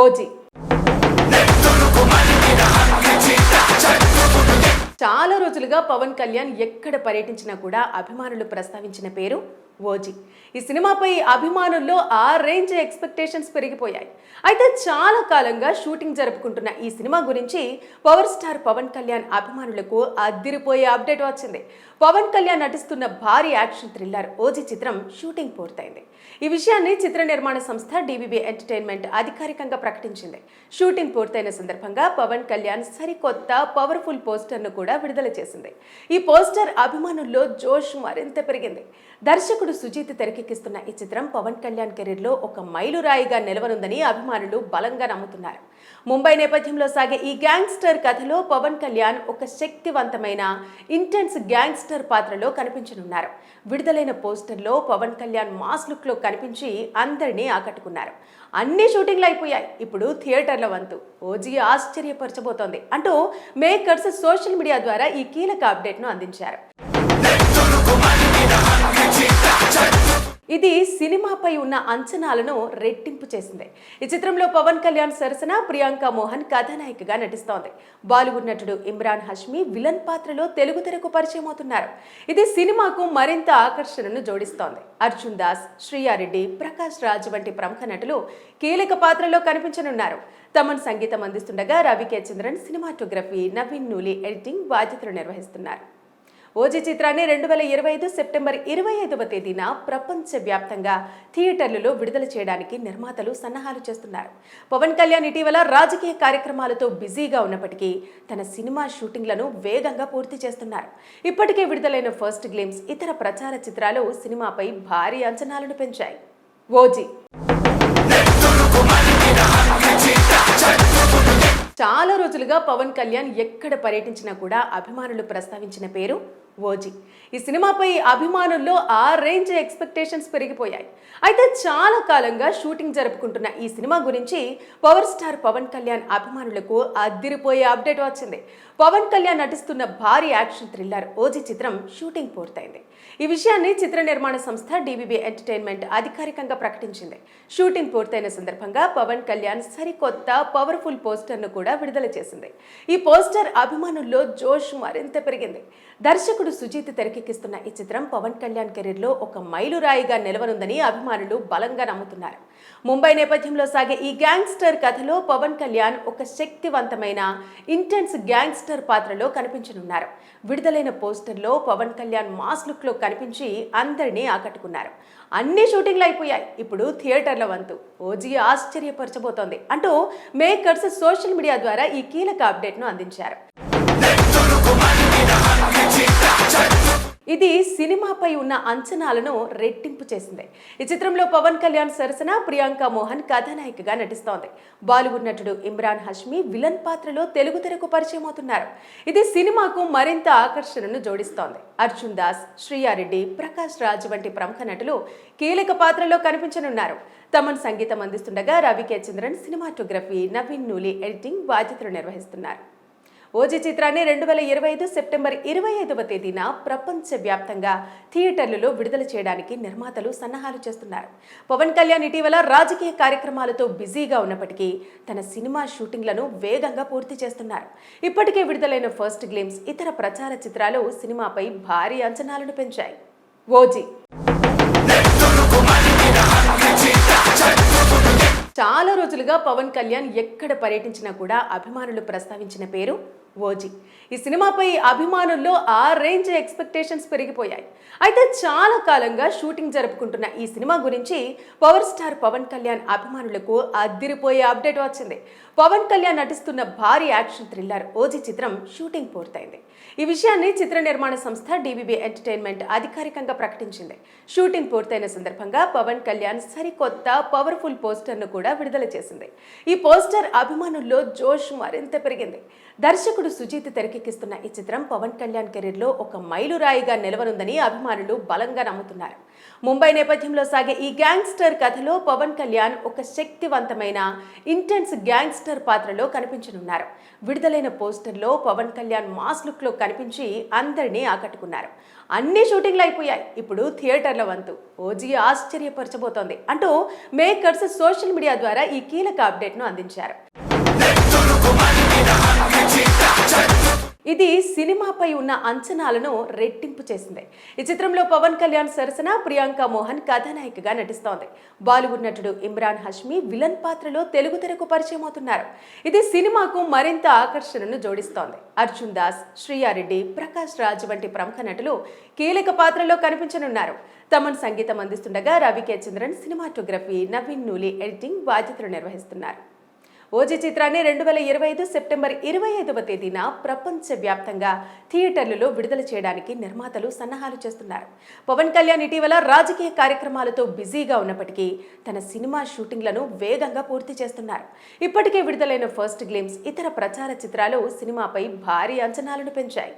OG చాలా రోజులుగా పవన్ కళ్యాణ్ ఎక్కడ పర్యటించినా కూడా అభిమానులు ప్రస్తావించిన పేరు ఓజీ. ఈ సినిమాపై అభిమానుల్లో ఆ రేంజ్ ఎక్స్పెక్టేషన్స్ పెరిగిపోయాయి. అయితే చాలా కాలంగా షూటింగ్ జరుపుకుంటున్న ఈ సినిమా గురించి పవర్ స్టార్ పవన్ కళ్యాణ్ అభిమానులకు అదిరిపోయే అప్డేట్ వచ్చింది. పవన్ కళ్యాణ్ నటిస్తున్న భారీ యాక్షన్ థ్రిల్లర్ ఓజీ చిత్రం షూటింగ్ పూర్తయింది. ఈ విషయాన్ని చిత్ర నిర్మాణ సంస్థ డివిబి ఎంటర్టైన్మెంట్ అధికారికంగా ప్రకటించింది. షూటింగ్ పూర్తయిన సందర్భంగా పవన్ కళ్యాణ్ సరికొత్త పవర్ఫుల్ పోస్టర్ను కూడా విడుదల చేసింది. ఈ పోస్టర్ అభిమానుల్లో జోష్ మరింత పెరిగింది. దర్శకుడు సుజీత్ తెరకెక్కిస్తున్న ఈ చిత్రం పవన్ కళ్యాణ్ కెరీర్లో ఒక మైలురాయిగా నిలవనుందని అభిమానులు బలంగా నమ్ముతున్నారు. ముంబై నేపథ్యంలో సాగే ఈ గ్యాంగ్స్టర్ కథలో పవన్ కళ్యాణ్ ఒక శక్తివంతమైన ఇంటెన్స్ గ్యాంగ్స్టర్ పాత్రలో కనిపించనున్నారు. విడుదలైన పోస్టర్లో పవన్ కళ్యాణ్ మాస్ లుక్లో కనిపించి అందరినీ ఆకట్టుకున్నారు. అన్ని షూటింగ్లు అయిపోయాయి, ఇప్పుడు థియేటర్ల వంతు. ఓజీ ఆశ్చర్యపరచబోతోంది అంటూ మేకర్స్ సోషల్ మీడియా ద్వారా ఈ కీలక అప్డేట్ను అందించారు. ఇది సినిమాపై ఉన్న అంచనాలను రెట్టింపు చేసింది. ఈ చిత్రంలో పవన్ కళ్యాణ్ సరసన ప్రియాంక మోహన్ కథానాయికగా నటిస్తోంది. బాలీవుడ్ నటుడు ఇమ్రాన్ హష్మీ విలన్ పాత్రలో తెలుగు తెరకు పరిచయం అవుతున్నారు. ఇది సినిమాకు మరింత ఆకర్షణను జోడిస్తోంది. అర్జున్ దాస్, శ్రీయారెడ్డి, ప్రకాష్ రాజ్ వంటి ప్రముఖ నటులు కీలక పాత్రలో కనిపించనున్నారు. తమన్ సంగీతం అందిస్తుండగా రవి కే చంద్రన్ సినిమాటోగ్రఫీ, నవీన్ నూలి ఎడిటింగ్ బాధ్యతలు నిర్వహిస్తున్నారు. ఓజీ చిత్రాన్ని 2025 సెప్టెంబర్ 25వ తేదీన ప్రపంచవ్యాప్తంగా థియేటర్లలో విడుదల చేయడానికి నిర్మాతలు సన్నాహాలు చేస్తున్నారు. పవన్ కళ్యాణ్ ఇటీవల రాజకీయ కార్యక్రమాలతో బిజీగా ఉన్నప్పటికీ తన సినిమా షూటింగ్లను వేగంగా పూర్తి చేస్తున్నారు. ఇప్పటికే విడుదలైన ఫస్ట్ గ్లిమ్స్, ఇతర ప్రచార చిత్రాలు సినిమాపై భారీ అంచనాలను పెంచాయి. ఓజీ చాలా రోజులుగా పవన్ కళ్యాణ్ ఎక్కడ పర్యటించినా కూడా అభిమానులు ప్రస్తావించిన పేరు ఓజీ. ఈ సినిమాపై అభిమానుల్లో ఆ రేంజ్ ఎక్స్పెక్టేషన్స్ పెరిగిపోయాయి. అయితే చాలా కాలంగా షూటింగ్ జరుపుకుంటున్న ఈ సినిమా గురించి పవర్ స్టార్ పవన్ కళ్యాణ్ అభిమానులకు అదిరిపోయే అప్డేట్ వచ్చింది. పవన్ కళ్యాణ్ నటిస్తున్న భారీ యాక్షన్ థ్రిల్లర్ ఓజీ చిత్రం షూటింగ్ పూర్తయింది. ఈ విషయాన్ని చిత్ర నిర్మాణ సంస్థ డివిబి ఎంటర్టైన్మెంట్ అధికారికంగా ప్రకటించింది. షూటింగ్ పూర్తయిన సందర్భంగా పవన్ కళ్యాణ్ సరికొత్త పవర్ఫుల్ పోస్టర్ను కూడా విడుదల చేసింది. ఈ పోస్టర్ అభిమానుల్లో జోష్ మరింత పెరిగింది. దర్శకుడు సుజీత్ తెరకెక్కిస్తున్న ఈ చిత్రం పవన్ కళ్యాణ్ కెరీర్లో ఒక మైలురాయిగా నిలవనుందని అభిమానులు బలంగా నమ్ముతున్నారు. ముంబై నేపథ్యంలో సాగే ఈ గ్యాంగ్స్టర్ కథలో పవన్ కళ్యాణ్ ఒక శక్తివంతమైన ఇంటెన్స్ గ్యాంగ్స్టర్ పాత్రలో కనిపించనున్నారు. విడుదలైన పోస్టర్లో పవన్ కళ్యాణ్ మాస్ లుక్లో కనిపించి అందరినీ ఆకట్టుకున్నారు. అన్ని షూటింగ్లు అయిపోయాయి, ఇప్పుడు థియేటర్ల వంతు. ఓజీ ఆశ్చర్యపరచబోతోంది అంటూ మేకర్స్ సోషల్ మీడియా ద్వారా ఈ కీలక అప్డేట్ను అందించారు. ఇది సినిమాపై ఉన్న అంచనాలను రెట్టింపు చేసింది. ఈ చిత్రంలో పవన్ కళ్యాణ్ సరసన ప్రియాంక మోహన్ కథానాయికగా నటిస్తోంది. బాలీవుడ్ నటుడు ఇమ్రాన్ హష్మీ విలన్ పాత్రలో తెలుగు తెరకు పరిచయం అవుతున్నారు. ఇది సినిమాకు మరింత ఆకర్షణను జోడిస్తోంది. అర్జున్ దాస్, శ్రీయారెడ్డి, ప్రకాష్ రాజ్ వంటి ప్రముఖ నటులు కీలక పాత్రలో కనిపించనున్నారు. తమన్ సంగీతం అందిస్తుండగా రవి కే చంద్రన్ సినిమాటోగ్రఫీ, నవీన్ నూలి ఎడిటింగ్ బాధ్యతలు నిర్వహిస్తున్నారు. ఓజీ చిత్రాన్ని 2025 సెప్టెంబర్ 25వ తేదీన ప్రపంచవ్యాప్తంగా థియేటర్లలో విడుదల చేయడానికి నిర్మాతలు సన్నాహాలు చేస్తున్నారు. పవన్ కళ్యాణ్ ఇటీవల రాజకీయ కార్యక్రమాలతో బిజీగా ఉన్నప్పటికీ తన సినిమా షూటింగ్లను వేగంగా పూర్తి చేస్తున్నారు. ఇప్పటికే విడుదలైన ఫస్ట్ గ్లిమ్స్, ఇతర ప్రచార చిత్రాలు సినిమాపై భారీ అంచనాలను పెంచాయి. ఓజీ చాలా రోజులుగా పవన్ కళ్యాణ్ ఎక్కడ పర్యటించినా కూడా అభిమానులు ప్రస్తావించిన పేరు ఓజీ. ఈ సినిమాపై అభిమానుల్లో ఆ రేంజ్ ఎక్స్పెక్టేషన్స్ పెరిగిపోయాయి. అయితే చాలా కాలంగా షూటింగ్ జరుపుకుంటున్న ఈ సినిమా గురించి పవర్ స్టార్ పవన్ కళ్యాణ్ అభిమానులకు అదిరిపోయే అప్డేట్ వచ్చింది. పవన్ కళ్యాణ్ నటిస్తున్న భారీ యాక్షన్ థ్రిల్లర్ ఓజీ చిత్రం షూటింగ్ పూర్తయింది. ఈ విషయాన్ని చిత్ర నిర్మాణ సంస్థ డివిబి ఎంటర్టైన్మెంట్ అధికారికంగా ప్రకటించింది. షూటింగ్ పూర్తయిన సందర్భంగా పవన్ కళ్యాణ్ సరికొత్త పవర్ఫుల్ పోస్టర్ను కూడా విడుదల చేసింది. ఈ పోస్టర్ అభిమానుల్లో జోష్ మరింత పెరిగింది. దర్శకుడు సుజీత్ తెరకెక్కిస్తున్న ఈ చిత్రం పవన్ కళ్యాణ్ కెరీర్లో ఒక మైలురాయిగా నిలవనుందని అభిమానులు బలంగా నమ్ముతున్నారు. ముంబై నేపథ్యంలో సాగే ఈ గ్యాంగ్స్టర్ కథలో పవన్ కళ్యాణ్ ఒక శక్తివంతమైన ఇంటెన్స్ గ్యాంగ్స్టర్ పాత్రలో కనిపించనున్నారు. విడుదలైన పోస్టర్లో పవన్ కళ్యాణ్ మాస్ లుక్లో కనిపించి అందరినీ ఆకట్టుకున్నారు. అన్ని షూటింగ్లు అయిపోయాయి, ఇప్పుడు థియేటర్ల వంతు. ఓజీ ఆశ్చర్యపరచబోతోంది అంటూ మేకర్స్ సోషల్ మీడియా ద్వారా ఈ కీలక అప్డేట్ను అందించారు. ఇది సినిమాపై ఉన్న అంచనాలను రెట్టింపు చేసింది. ఈ చిత్రంలో పవన్ కళ్యాణ్ సరసన ప్రియాంక మోహన్ కథానాయికగా నటిస్తోంది. బాలీవుడ్ నటుడు ఇమ్రాన్ హష్మీ విలన్ పాత్రలో తెలుగు తెరకు పరిచయం అవుతున్నారు. ఇది సినిమాకు మరింత ఆకర్షణను జోడిస్తోంది. అర్జున్ దాస్, శ్రీయారెడ్డి, ప్రకాష్ రాజ్ వంటి ప్రముఖ నటులు కీలక పాత్రలో కనిపించనున్నారు. తమన్ సంగీతం అందిస్తుండగా రవికే చంద్రన్ సినిమాటోగ్రఫీ, నవీన్ నూలి ఎడిటింగ్ బాధ్యతలు నిర్వహిస్తున్నారు. ఓజీ చిత్రాన్ని 2025 సెప్టెంబర్ 25వ తేదీన ప్రపంచవ్యాప్తంగా థియేటర్లలో విడుదల చేయడానికి నిర్మాతలు సన్నాహాలు చేస్తున్నారు. పవన్ కళ్యాణ్ ఇటీవల రాజకీయ కార్యక్రమాలతో బిజీగా ఉన్నప్పటికీ తన సినిమా షూటింగ్లను వేగంగా పూర్తి చేస్తున్నారు. ఇప్పటికే విడుదలైన ఫస్ట్ గ్లిమ్స్, ఇతర ప్రచార చిత్రాలు సినిమాపై భారీ అంచనాలను పెంచాయి.